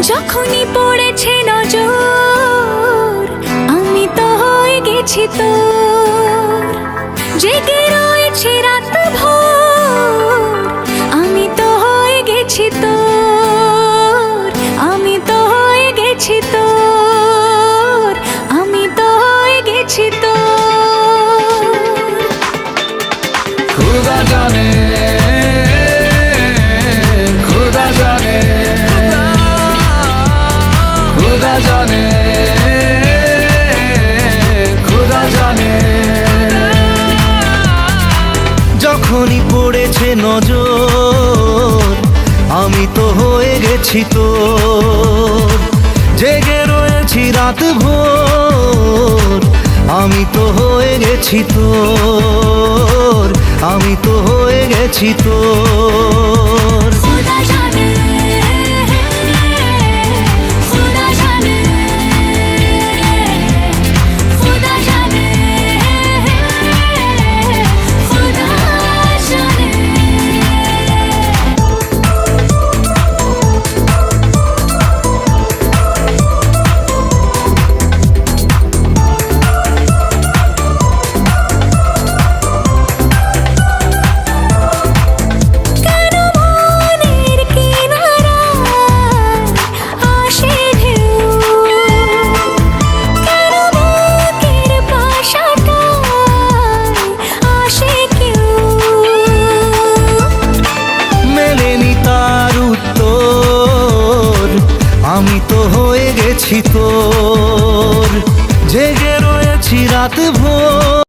যখনই পড়েছে নজর আমি তো হয়ে গেছি তোর, জেগে রয়েছে রাত ভোর আমি তো হয়ে গেছি তোর, আমি তো হয়ে গেছি তোর, আমি তো হয়ে গেছি তোর। खुदा जाने, खुदा जाने, खुदा जाने, खुदा जाने। যখনই পড়েছে নজর আমি তো হয়ে গেছি তোর, জেগে রয়েছি রাত ভোর আমি তো হয়ে গেছি তোর, আমি তো হয়ে গেছি তোর। खुदा जाने, खुदा जाने, खुदा जाने, खुदा जाने। কেন মনের কিনারায় আসে ঢেউ, কেন বুকের পাশাটায় আসে কেউ। মেলেনি তার উত্তর আমি তো হয়ে গেছি তোর, জেগে রয়েছি রাত ভোর